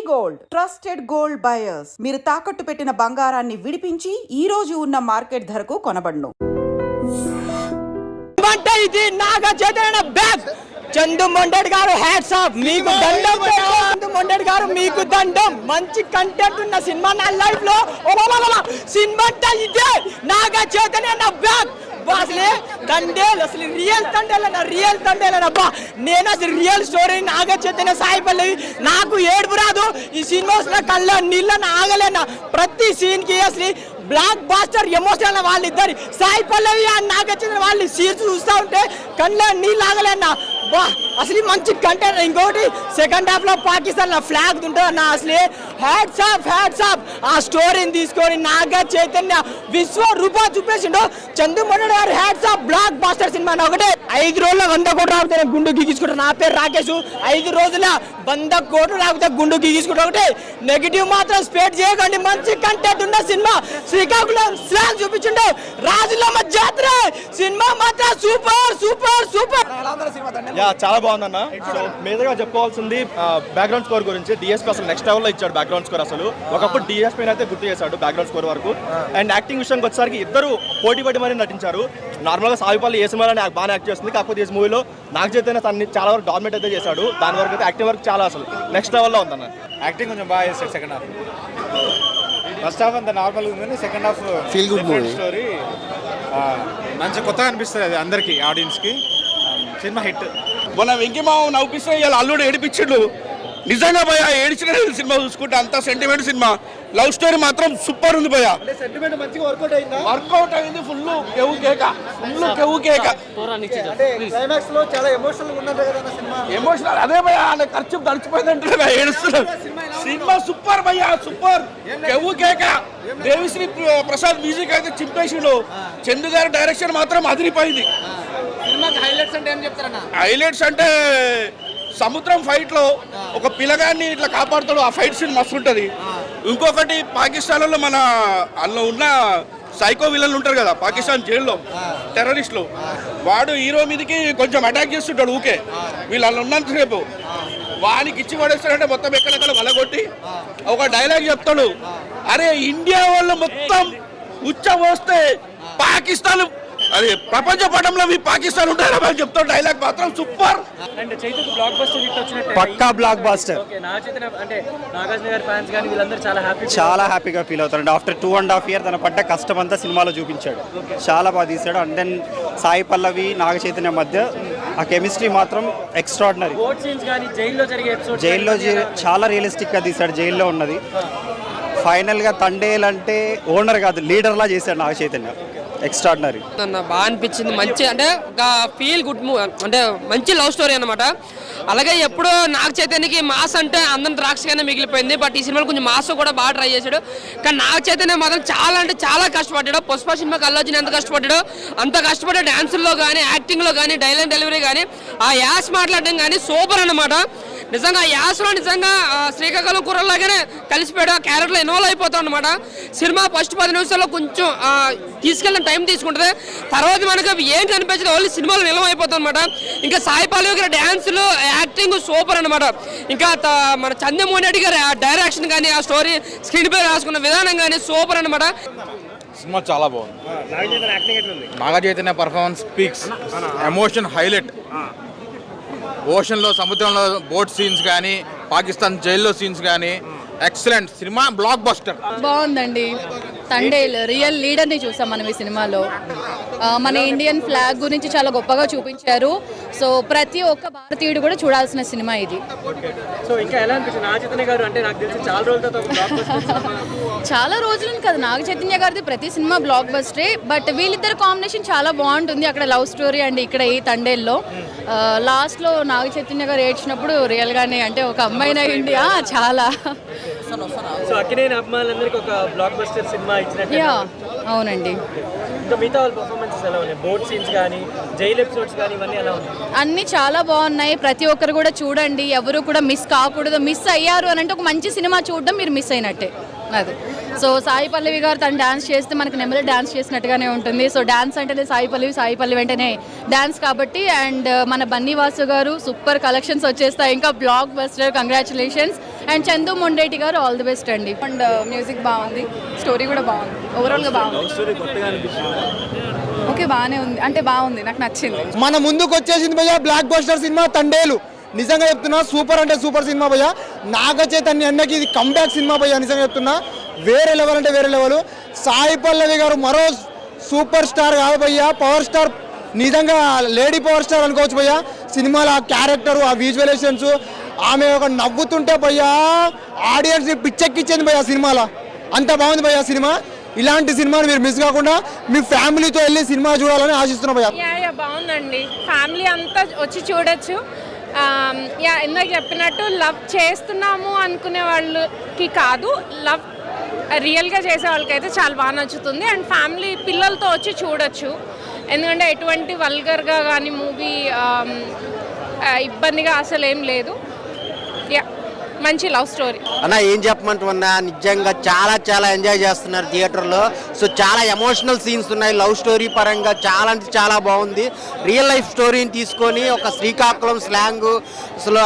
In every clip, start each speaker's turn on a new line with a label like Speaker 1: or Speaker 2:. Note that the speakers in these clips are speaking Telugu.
Speaker 1: Gold trusted gold buyers. మీరు తాకట్టు పెట్టిన బంగారాన్ని విడిపించి ఈ రోజు ఉన్న మార్కెట్ ధరకు కొనబడును.
Speaker 2: ఇది నాగా చైతన్య బ్యాగ్. చందు మొండెడ్ గారు హ్యాట్స్ ఆఫ్, మీకు దండం. చందు మొండెడ్ గారు మీకు దండం. మంచి కంటెంట్ ఉన్న సినిమా నా లైఫ్ లో సినిమా ఇదే నాగా చైతన్య బ్యాగ్. అసలే తండేలు, అసలు రియల్ తండేలబ్బా. నేను అసలు రియల్ స్టోరీ నాగా చైతన్య సాయి పల్లవి. నాకు ఏడుపు రాదు ఈ సినిమా వస్తున్న కళ్ళ నీళ్ళని ఆగలేనా. ప్రతి సీన్ కి అసలు బ్లాక్ బాస్టర్ ఎమోషనల్ వాళ్ళిద్దరు సాయి పల్లవి నాగా చైతన్య వాళ్ళు సీన్స్ చూస్తూ ఉంటే కళ్ళ నీళ్ళు ఆగలేనా. బా అసలు మంచి కంటెంట్. ఇంకోటి సెకండ్ హాఫ్ లో పాకిస్తాన్ ఫ్లాగ్ ఉంటుంది అసలు హ్యాట్స్ ఆఫ్. ఆ స్టోరీని తీసుకొని నాగా చైతన్య విశ్వరూపా చూపేసిండు. చందు మొండెడ్ గారు హ్యాట్స్ ఆఫ్. బ్లాక్ బాస్టర్ సినిమా ఒకటే 5 రోజుల 100 కోట్లు రాకపోతే గుండు గీగించుకుంటారు. నా పేరు రాకేష్. 5 రోజుల 100 కోట్లు రాకపోతే గుండు గీగించుకుంటా ఒకటే. నెగిటివ్ మాత్రం స్ప్రెడ్ చేయకండి. మంచి కంటెంట్ ఉన్న సినిమా. శ్రీకాకుళం స్లాగ్ చూపించిండు. రాజులమ్మ జాతర సినిమా మాత్రం సూపర్.
Speaker 3: చాలా బాగుందన్న. సో మీదుగా చెప్పుకోవాల్సింది బ్యాక్గ్రౌండ్ స్కోర్ గురించి. డిఎస్పీ అసలు నెక్స్ట్ లెవెల్లో ఇచ్చాడు బ్యాక్గ్రౌండ్ స్కోర్. అసలు ఒకప్పుడు డిఎస్పీ అయితే గుర్తు చేశాడు బ్యాక్గ్రౌండ్ స్కోర్ వరకు. అండ్ యాక్టింగ్ విషయానికి వచ్చేసరికి ఇద్దరు పోటీ పడి మరీ నటించారు. నార్మల్గా సాయిపల్లి ఏ సినిమాలో బాగా యాక్ట్ చేస్తుంది, కాకపోతే ఈ మూవీలో నాగ చైతన్య తన్ని చాలా వరకు డామినేట్ అయితే చేశాడు. దాని వరకు అయితే యాక్టింగ్ వరకు చాలా అసలు నెక్స్ట్ లెవెల్లో ఉందన్న.
Speaker 4: యాక్టింగ్ కొంచెం బాగా చేస్తాడు సెకండ్ హాఫ్. ఫస్ట్ హాఫ్ అంత నార్మల్గా ఉందని second half
Speaker 5: feel good movie
Speaker 4: story. మంచి కొత్తగా అనిపిస్తుంది అది అందరికీ, ఆడియన్స్కి. Cinema hit.
Speaker 6: మొన్న వెంకిమావ నవ్విస్తే ఇలా అల్లుడు ఏడిపించిండు. నిజంగా భయ ఏడిచిన సినిమా చూసుకుంటే అంత సెంటిమెంట్ సినిమా. లవ్ స్టోరీ మాత్రం సూపర్ ఉంది భయ. వర్కౌట్ అయింది. ఫుల్ కేవు కేక. ఎమోషనల్ అదే భయ. ఖర్చు గడిచిపోయిందంటే ఏడుస్తున్నాడు. సినిమా సూపర్ భయ, సూపర్. కేవు కేక. దేవిశ్రీ ప్రసాద్ మ్యూజిక్ అయితే చింపేసిండు. చందు గారి డైరెక్షన్ మాత్రం అదిరిపోయింది. హైలైట్స్ అంటే సముద్రం ఫైట్ లో ఒక పిల్లగాన్ని ఇట్లా కాపాడుతాడు. ఆ ఫైట్ సీన్ మస్తు ఉంటుంది. ఇంకొకటి పాకిస్తాన్లో మన అందులో ఉన్న సైకో విలన్లు ఉంటారు కదా పాకిస్తాన్ జైల్లో, టెర్రరిస్టులు. వాడు హీరో మీదకి కొంచెం అటాక్ చేస్తుంటాడు ఊకే. వీళ్ళు అందులో ఉన్నంతసేపు వానికి ఇచ్చి పడేస్తాడంటే మొత్తం ఎక్కడెక్కడ వలగొట్టి ఒక డైలాగ్ చెప్తాడు. అరే ఇండియా వాళ్ళు మొత్తం ఉచ్చ పోస్తే పాకిస్తాన్, అది ప్రపంచ పటంలో పాకిస్తాన్ ఉంటారని చెప్తాడు. డైలాగ్ మాత్రం సూపర్.
Speaker 5: పక్కా బ్లాక్ బాస్టర్. చాలా హ్యాపీగా ఫీల్ అవుతాడు. ఆఫ్టర్ 2.5 years తన పడ్డ కష్టం అంతా సినిమాలో చూపించాడు. చాలా బాగా తీశాడు. అండ్ దెన్ సాయి పల్లవి నాగ చైతన్య మధ్య ఆ కెమిస్ట్రీ మాత్రం ఎక్స్ట్రాడినరీ. జైల్లో చాలా రియలిస్టిక్గా తీశాడు. జైల్లో ఉన్నది ఫైనల్గా తండేలంటే ఓనర్ కాదు లీడర్లా చేశాడు నాగ చైతన్య. ఎక్స్ట్రాడినరీ.
Speaker 7: బాగా అనిపించింది. మంచి అంటే ఒక ఫీల్ గుడ్ మూవీ, అంటే మంచి లవ్ స్టోరీ అనమాట. అలాగే ఎప్పుడో నాగ చైతన్యకి మాస్ అంటే అందరం ద్రాక్షగానే మిగిలిపోయింది. బట్ ఈ సినిమాలో కొంచెం మాస్ కూడా బాగా ట్రై చేశాడు. కానీ నాగ చైతన్య మాత్రం చాలా అంటే చాలా కష్టపడ్డాడు. పుష్ప సినిమాకి అల్లు అర్జున్ ఎంత కష్టపడ్డాడో అంత కష్టపడ్డాడు. డాన్సుల్లో కానీ, యాక్టింగ్లో కానీ, డైలాగ్ డెలివరీ కానీ, ఆ యాస్ మాట్లాడడం కానీ సూపర్ అనమాట. నిజంగా యాస్లో నిజంగా శ్రీకాకుళం కుర్రలాగానే కలిసిపోయాడు. ఆ క్యారెక్టర్లో ఇన్వాల్వ్ అయిపోతాం అనమాట. సినిమా ఫస్ట్ 10 నిమిషాల్లో కొంచెం తీసుకెళ్ళిన టైం తీసుకుంటుంది. తర్వాత మనకు ఏం కనిపించదు, ఓన్లీ సినిమాలో నిలవైపోతాం అనమాట. ఇంకా సాయి పల్లవి గారి డ్యాన్సులు, యాక్టింగ్ సూపర్ అనమాట. ఇంకా మన చంద్రమోహన్ గారి డైరెక్షన్ కానీ, ఆ స్టోరీ స్క్రీన్ పై రాసుకున్న విధానం కానీ సూపర్ అనమాట.
Speaker 4: సినిమా చాలా బాగుంది. Naga Chaitanya performance speaks. Emotion highlight. ఓషన్లో, సముద్రంలో బోట్ సీన్స్ కానీ, పాకిస్తాన్ జైల్లో సీన్స్ కానీ ఎక్సలెంట్. Cinema block buster.
Speaker 8: బాగుందండి. తండేలు రియల్ లీడర్ని చూసాం మనం ఈ సినిమాలో. మన ఇండియన్ ఫ్లాగ్ గురించి చాలా గొప్పగా చూపించారు. సో ప్రతి ఒక్క భారతీయుడు కూడా చూడాల్సిన సినిమా ఇది. చాలా రోజులని కదా నాగ చైతన్య గారిది ప్రతి సినిమా బ్లాక్ బస్టరే. బట్ వీళ్ళిద్దరు కాంబినేషన్ చాలా బాగుంటుంది. అక్కడ లవ్ స్టోరీ అండ్ ఇక్కడ ఈ తండేల్లో లాస్ట్లో నాగ చైతన్య గారు ఏడ్చినప్పుడు రియల్గానే అంటే ఒక అమ్మాయిన ఇండియా చాలా. అవునండి. అన్ని చాలా బాగున్నాయి. ప్రతి ఒక్కరు కూడా చూడండి, ఎవరు కూడా మిస్ కాకూడదు. మిస్ అయ్యారు అని అంటే ఒక మంచి సినిమా చూడడం మీరు మిస్ అయినట్టే అది. సో సాయి పల్లవి గారు తను డాన్స్ చేస్తే మనకు నెమ్మది డాన్స్ చేసినట్టుగానే ఉంటుంది. సో డాన్స్ అంటేనే సాయి పల్లవి అంటేనే డాన్స్ కాబట్టి. అండ్ మన బన్నీ వాసు గారు సూపర్ కలెక్షన్స్ వచ్చేస్తాయి. ఇంకా block buster. Congratulations. And Chandu Mondeti గారు ఆల్ ది బెస్ట్ అండి. అండ్ మ్యూజిక్ బాగుంది, స్టోరీ కూడా బాగుంది, ఓవరాల్గా బాగుంది. ఓకే బాగానే ఉంది, అంటే బాగుంది, నాకు నచ్చింది.
Speaker 2: మన ముందుకు వచ్చేసింది భయ్య బ్లాక్ బస్టర్ సినిమా తండేలు. నిజంగా చెప్తున్నా సూపర్ అంటే సూపర్ సినిమా భయ్య. నాగ చైతన్య అన్నకి ఇది కంబ్యాక్ సినిమా భయ్య. నిజంగా చెప్తున్నా వేరే లెవెల్ అంటే వేరే లెవెల్. సాయి పల్లవి గారు మరో సూపర్ స్టార్ కాదు భయ్య, పవర్ స్టార్, నిజంగా లేడీ పవర్ స్టార్ అనుకోవచ్చు భయ్య. సినిమాలో ఆ క్యారెక్టర్, ఆ విజువలైజేషన్స్, ఆమె ఒక నవ్వుతుంటే భయ్య ఆడియన్స్ పిచ్చెక్కిచ్చింది భయ్య సినిమాలో. అంత బాగుంది భయ్య సినిమా. ఇలాంటి సినిమాని మీరు మిస్ కాకుండా మీ ఫ్యామిలీతో వెళ్ళి సినిమా చూడాలని ఆశిస్తున్నా భయ్య.
Speaker 9: బాగుందండి, ఫ్యామిలీ అంతా వచ్చి చూడొచ్చు. ఇందాక చెప్పినట్టు లవ్ చేస్తున్నాము అనుకునే వాళ్ళకి కాదు, లవ్ రియల్గా చేసే వాళ్ళకైతే చాలా బాగా నచ్చుతుంది. అండ్ ఫ్యామిలీ పిల్లలతో వచ్చి చూడొచ్చు, ఎందుకంటే ఎటువంటి వల్గర్గా కానీ మూవీ ఇబ్బందిగా అసలు ఏం లేదు. మంచి లవ్ స్టోరీ.
Speaker 10: అన్న ఏం చెప్పమంటున్నా, నిజంగా చాలా చాలా ఎంజాయ్ చేస్తున్నారు థియేటర్లో. సో చాలా ఎమోషనల్ సీన్స్ ఉన్నాయి, లవ్ స్టోరీ పరంగా చాలా అంటే చాలా బాగుంది. రియల్ లైఫ్ స్టోరీని తీసుకొని ఒక శ్రీకాకుళం స్లాంగ్, అసలు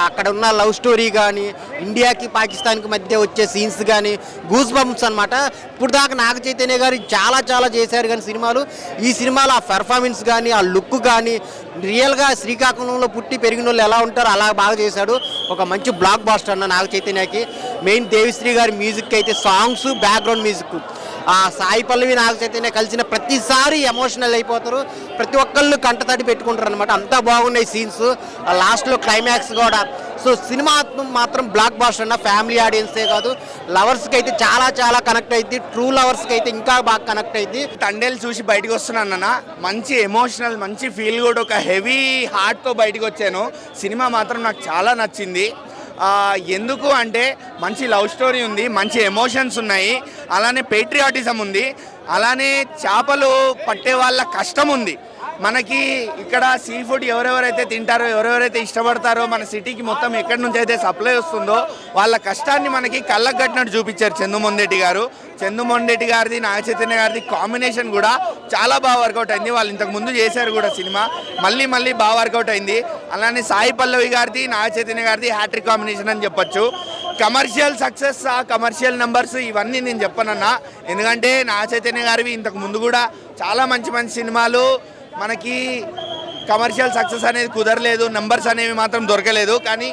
Speaker 10: అక్కడ ఉన్న లవ్ స్టోరీ కానీ, ఇండియాకి పాకిస్తాన్కి మధ్య వచ్చే సీన్స్ కానీ గూస్ బంప్స్ అనమాట. ఇప్పుడు దాకా నాగ చైతన్య గారు చాలా చాలా చేశారు కానీ సినిమాలు, ఈ సినిమాలో ఆ పెర్ఫార్మెన్స్ కానీ, ఆ లుక్ కానీ, రియల్గా శ్రీకాకుళంలో పుట్టి పెరిగిన వాళ్ళు ఎలా ఉంటారో అలా బాగా చేశాడు. ఒక మంచి బ్లాక్ బాస్టర్ అన్న నాగ చైతన్యకి. మెయిన్ దేవిశ్రీ గారి మ్యూజిక్ అయితే సాంగ్స్, బ్యాక్గ్రౌండ్ మ్యూజిక్, ఆ సాయి పల్లవి నాగ చైతన్య కలిసిన ప్రతిసారి ఎమోషనల్ అయిపోతారు, ప్రతి ఒక్కళ్ళు కంటతడి పెట్టుకుంటారు అనమాట. అంతా బాగున్నాయి సీన్స్, లాస్ట్లో క్లైమాక్స్ కూడా. సో సినిమా మాత్రం బ్లాక్ బాస్టర్ అన్న. ఫ్యామిలీ ఆడియన్సే కాదు, లవర్స్కి అయితే చాలా చాలా కనెక్ట్ అయింది, ట్రూ లవర్స్కి అయితే ఇంకా బాగా కనెక్ట్ అయింది.
Speaker 6: తండేలు చూసి బయటకు వస్తున్నానన్న, మంచి ఎమోషనల్, మంచి ఫీల్ గుడ్, ఒక హెవీ హార్ట్తో బయటకు వచ్చాను. సినిమా మాత్రం నాకు చాలా నచ్చింది. ఎందుకు అంటే మంచి లవ్ స్టోరీ ఉంది, మంచి ఎమోషన్స్ ఉన్నాయి, అలానే పేట్రియాటిజం ఉంది, అలానే చేపలు పట్టే వాళ్ళ కష్టం ఉంది. మనకి ఇక్కడ సీ ఫుడ్ ఎవరెవరైతే తింటారో, ఎవరెవరైతే ఇష్టపడతారో, మన సిటీకి మొత్తం ఎక్కడి నుంచి అయితే సప్లై వస్తుందో వాళ్ళ కష్టాన్ని మనకి కళ్ళకు కట్టినట్టు చూపించారు చందు మొండేటి గారు. చందు మొండేటి గారిది, నాగ చైతన్య గారిది కాంబినేషన్ కూడా చాలా బాగా వర్కౌట్ అయింది. వాళ్ళు ఇంతకు ముందు చేశారు కూడా సినిమా, మళ్ళీ మళ్ళీ బాగా వర్కౌట్ అయింది. అలానే సాయి పల్లవి గారిది, నాగ చైతన్య గారిది హ్యాట్రిక్ కాంబినేషన్ అని చెప్పొచ్చు. కమర్షియల్ సక్సెస్, ఆ కమర్షియల్ నెంబర్స్ ఇవన్నీ నేను చెప్పనన్నా, ఎందుకంటే నాగ చైతన్య గారివి ఇంతకు ముందు కూడా చాలా మంచి మంచి సినిమాలు మనకి కమర్షియల్ సక్సెస్ అనేది కుదరలేదు, నెంబర్స్ అనేవి మాత్రం దొరకలేదు. కానీ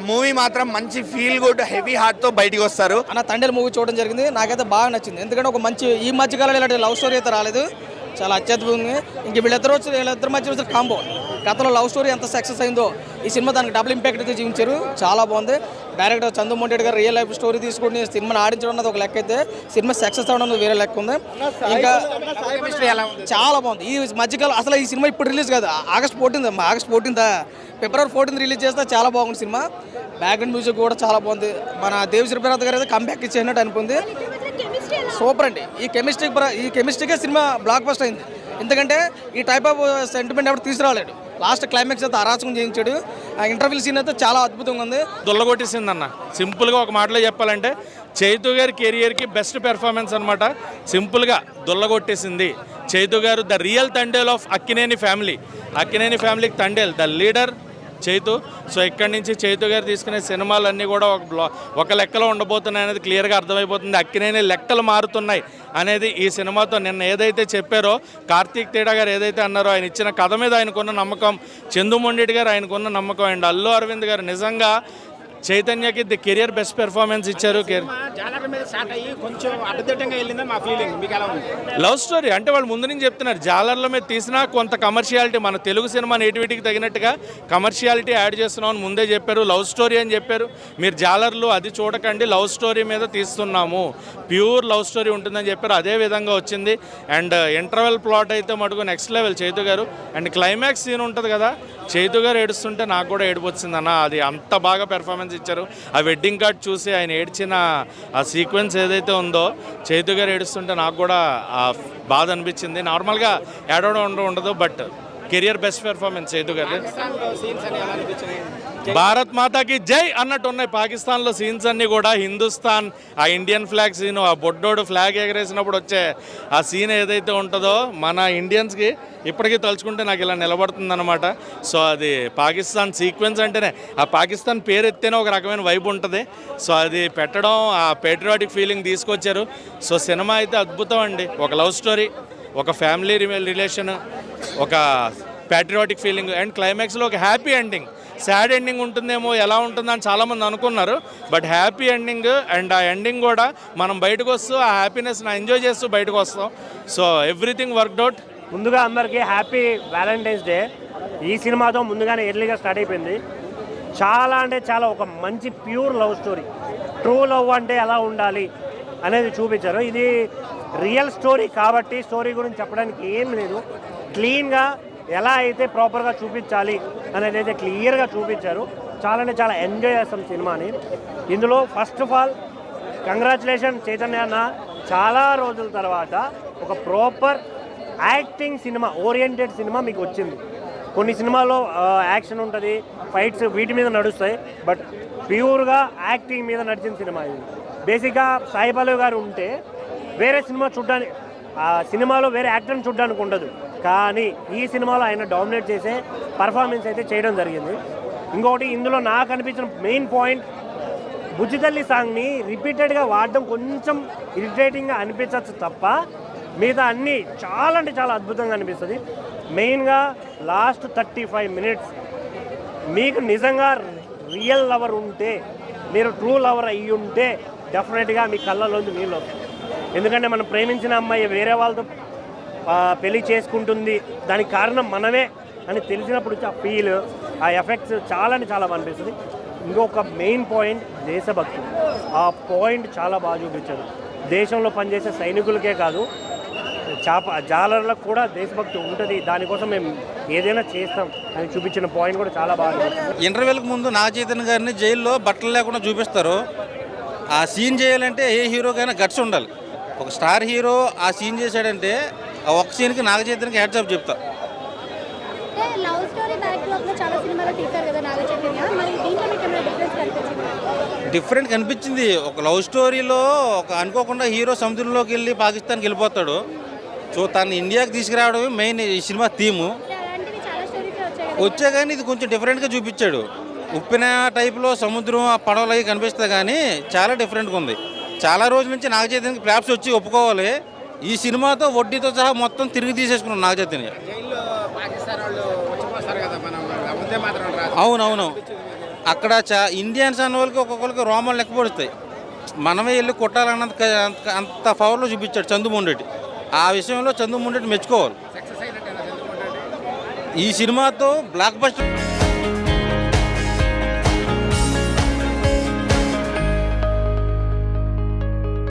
Speaker 6: మూవీ మాత్రం మంచి ఫీల్ గుడ్, హెవీ హార్ట్తో బయటికి వస్తారు.
Speaker 2: అన్న తండేలు మూవీ చూడడం జరిగింది, నాకైతే బాగా నచ్చింది. ఎందుకంటే ఒక మంచి ఈ మధ్యకాలంలో ఇలాంటి లవ్ స్టోరీ అయితే రాలేదు, చాలా అత్యద్భుతంగా. ఇంక వీళ్ళిద్దరి మధ్య వచ్చిన కాంబో, గతంలో లవ్ స్టోరీ ఎంత సక్సెస్ అయిందో ఈ సినిమా దానికి డబుల్ ఇంపాక్ట్ అయితే చూపించారు, చాలా బాగుంది. డైరెక్టర్ చందు మొండేటి గారు రియల్ లైఫ్ స్టోరీ తీసుకుని సినిమాని ఆడించడం అన్నది ఒక లెక్క అయితే, సినిమా సక్సెస్ అవ్వడం అన్నది వేరే లెక్క ఉంది. ఇంకా చాలా బాగుంది. ఈ మధ్యకాలం అసలు ఈ సినిమా ఇప్పుడు రిలీజ్ కాదు, ఆగస్ట్ 14 ఫిబ్రవరి 14 రిలీజ్ చేస్తే చాలా బాగుంది సినిమా. బ్యాక్గ్రౌండ్ మ్యూజిక్ కూడా చాలా బాగుంది. మన దేవిశ్రీ ప్రసాద్ గారు అయితే కంబ్యాక్ ఇచ్చేసినట్టు అనిపింది. సూపర్ అండి. ఈ కెమిస్ట్రీకే సినిమా బ్లాక్ బస్టర్ అయింది. ఎందుకంటే ఈ టైప్ ఆఫ్ సెంటిమెంట్ ఎవరు తీసుకురాలేడు. లాస్ట్ క్లైమాక్స్ అయితే అరాచకం చేయించాడు. ఆ ఇంటర్వ్యూ సీన్ అయితే చాలా అద్భుతంగా ఉంది.
Speaker 11: దొల్లగొట్టేసింది అన్న. సింపుల్గా ఒక మాటలో చెప్పాలంటే చైతు గారి కెరియర్కి బెస్ట్ పెర్ఫార్మెన్స్ అనమాట. సింపుల్గా దొల్లగొట్టేసింది చైతు గారు. ద రియల్ తండేల్ ఆఫ్ అక్కినేని ఫ్యామిలీ. అక్కినేని ఫ్యామిలీకి Thandel, the leader Chaitu. So ఇక్కడి నుంచి చైతు గారు తీసుకునే సినిమాలన్నీ కూడా ఒక లెక్కలో ఉండబోతున్నాయి అనేది క్లియర్గా అర్థమైపోతుంది. అక్కినేని లెక్కలు మారుతున్నాయి అనేది ఈ సినిమాతో. నిన్న ఏదైతే చెప్పారో కార్తీక్ తేడా గారు ఏదైతే అన్నారో, ఆయన ఇచ్చిన కథ మీద ఆయనకున్న నమ్మకం, చందు మొండేటి గారు ఆయనకున్న నమ్మకం, అండ్ అల్లు అరవింద్ గారు నిజంగా చైతన్యకి ది కెరియర్ బెస్ట్ పెర్ఫార్మెన్స్ ఇచ్చారు. లవ్ స్టోరీ అంటే వాళ్ళు ముందు నుంచి చెప్తున్నారు, జాలర్ల మీద తీసినా కొంత కమర్షియాలిటీ, మన తెలుగు సినిమా నేటివిటీకి తగినట్టుగా కమర్షియాలిటీ యాడ్ చేస్తున్నామని ముందే చెప్పారు. లవ్ స్టోరీ అని చెప్పారు. మీరు జాలర్లు అది చూడకండి, లవ్ స్టోరీ మీద తీస్తున్నాము, ప్యూర్ లవ్ స్టోరీ ఉంటుందని చెప్పారు. అదే విధంగా వచ్చింది. అండ్ ఇంటర్వెల్ ప్లాట్ అయితే మటుకు నెక్స్ట్ లెవెల్ చైతు గారు. అండ్ క్లైమాక్స్ సీన్ ఉంటుంది కదా, చైతు గారు ఏడుస్తుంటే నాకు కూడా ఏడుపు వచ్చిందన్న. అది అంత బాగా పెర్ఫార్మెన్స్ ఇచ్చారు. ఆ వెడ్డింగ్ కార్డ్ చూసి ఆయన ఏడ్చిన ఆ సీక్వెన్స్ ఏదైతే ఉందో, చైతు గారు ఏడుస్తుంటే నాకు కూడా బాధ అనిపించింది. నార్మల్గా ఏడవడం ఉండదు, but career best performance Chaitu గారు. భారత్ మాతాకి జై అన్నట్టు ఉన్నాయి. పాకిస్తాన్లో సీన్స్ అన్నీ కూడా హిందుస్థాన్, ఆ ఇండియన్ ఫ్లాగ్ సీన్, ఆ బొడ్డోడు ఫ్లాగ్ ఎగరేసినప్పుడు వచ్చే ఆ సీన్ ఏదైతే ఉంటుందో మన ఇండియన్స్కి ఇప్పటికీ తలుచుకుంటే నాకు ఇలా నిలబడుతుందన్నమాట. సో అది పాకిస్తాన్ సీక్వెన్స్ అంటేనే, ఆ పాకిస్తాన్ పేరు ఎత్తేనే ఒక రకమైన వైబ్ ఉంటుంది. సో అది పెట్టడం, ఆ పేట్రియాటిక్ ఫీలింగ్ తీసుకొచ్చారు. సో సినిమా అయితే అద్భుతం అండి. ఒక లవ్ స్టోరీ, ఒక ఫ్యామిలీ రిలేషన్, ఒక ప్యాట్రియాటిక్ ఫీలింగ్ అండ్ క్లైమాక్స్లో ఒక హ్యాపీ ఎండింగ్. సాడ్ ఎండింగ్ ఉంటుందేమో, ఎలా ఉంటుందని చాలామంది అనుకున్నారు, బట్ హ్యాపీ ఎండింగ్. అండ్ ఆ ఎండింగ్ కూడా మనం బయటకు వస్తూ ఆ హ్యాపీనెస్ని ఎంజాయ్ చేస్తూ బయటకు వస్తాం. So everything worked out.
Speaker 2: ముందుగా అందరికీ హ్యాపీ వ్యాలంటైన్స్ డే. ఈ సినిమాతో ముందుగానే ఎర్లీగా స్టార్ట్ అయిపోయింది. చాలా అంటే చాలా ఒక మంచి pure love story. True love అంటే ఎలా ఉండాలి అనేది చూపించారు. ఇది రియల్ స్టోరీ కాబట్టి స్టోరీ గురించి చెప్పడానికి ఏం లేదు. క్లీన్గా ఎలా అయితే ప్రాపర్గా చూపించాలి అనేది అయితే క్లియర్గా చూపించారు. చాలా అంటే చాలా ఎంజాయ్ చేస్తాం సినిమాని. ఇందులో first of all congratulation Chaitanya అన్న. చాలా రోజుల తర్వాత ఒక proper acting cinema, oriented cinema మీకు వచ్చింది. కొన్ని సినిమాల్లో యాక్షన్ ఉంటుంది, ఫైట్స్ వీటి మీద నడుస్తాయి, బట్ ప్యూర్గా యాక్టింగ్ మీద నడిచిన సినిమా ఇది. బేసిక్గా సాయి పల్లవి గారు ఉంటే వేరే సినిమా చూడడానికి, ఆ సినిమాలో వేరే యాక్టర్ని చూడడానికి ఉండదు, కానీ ఈ సినిమాలో ఆయన డామినేట్ చేసే పర్ఫార్మెన్స్ అయితే చేయడం జరిగింది. ఇంకొకటి ఇందులో నాకు అనిపించిన మెయిన్ పాయింట్, బుజ్జితల్లి సాంగ్ని రిపీటెడ్గా వాడడం కొంచెం ఇరిటేటింగ్గా అనిపించవచ్చు తప్ప మిగతా అన్నీ చాలా అంటే చాలా అద్భుతంగా అనిపిస్తుంది. మెయిన్గా లాస్ట్ 35 మినిట్స్ మీకు నిజంగా రియల్ లవర్ ఉంటే, మీరు ట్రూ లవర్ అయ్యి ఉంటే డెఫినెట్గా మీ కళ్ళలోంచి నీళ్ళు వస్తాయి. ఎందుకంటే మనం ప్రేమించిన అమ్మాయి వేరే వాళ్ళతో పెళ్లి చేసుకుంటుంది, దానికి కారణం మనమే అని తెలిసినప్పుడు ఆ ఫీల్, ఆ ఎఫెక్ట్స్ చాలా అంటే చాలా అనిపిస్తుంది. ఇంకొక మెయిన్ పాయింట్ దేశభక్తి. ఆ పాయింట్ చాలా బాగా చూపించారు. దేశంలో పనిచేసే సైనికులకే కాదు, జాలర్లకు కూడా దేశభక్తి ఉంటుంది, దానికోసం మేము ఏదైనా చేస్తాం అని చూపించిన పాయింట్ కూడా చాలా బాగా.
Speaker 4: ఇంటర్వెల్కి ముందు నాగ చైతన్య గారిని జైల్లో బట్టలు లేకుండా చూపిస్తారు. ఆ సీన్ చేయాలంటే ఏ హీరోకైనా గట్స్ ఉండాలి. ఒక స్టార్ హీరో ఆ సీన్ చేశాడంటే ఆ ఒక్క సీన్కి నాగ చైతన్యకి హ్యాట్స్ ఆఫ్ చెప్తా. డిఫరెంట్ కనిపించింది. ఒక లవ్ స్టోరీలో ఒక అనుకోకుండా హీరో సముద్రంలోకి వెళ్ళి పాకిస్తాన్కి వెళ్ళిపోతాడు. సో తను ఇండియాకి తీసుకురావడమే మెయిన్ ఈ సినిమా థీము. వచ్చా కానీ ఇది కొంచెం డిఫరెంట్గా చూపించాడు. ఉప్పిన టైప్లో సముద్రం ఆ పడవలు అవి కనిపిస్తాయి, కానీ చాలా డిఫరెంట్గా ఉంది. చాలా రోజుల నుంచి నాగ చైతన్యకి క్లాప్స్ వచ్చి ఒప్పుకోవాలి. ఈ సినిమాతో వడ్డీతో సహా మొత్తం తిరిగి తీసేసుకున్నాం నాగ చైతన్య. అవునవును, అక్కడ ఇండియన్స్ అన్న వాళ్ళకి ఒక్కొక్కరికి రోమాలు లెక్క పడుస్తాయి. మనమే వెళ్ళి కొట్టాలన్నంత అంత పవర్లో చూపించాడు చందుమొండెడ్డి. ఆ విషయంలో చందుమొండెడ్డి మెచ్చుకోవాలి. ఈ సినిమాతో బ్లాక్ బస్టర్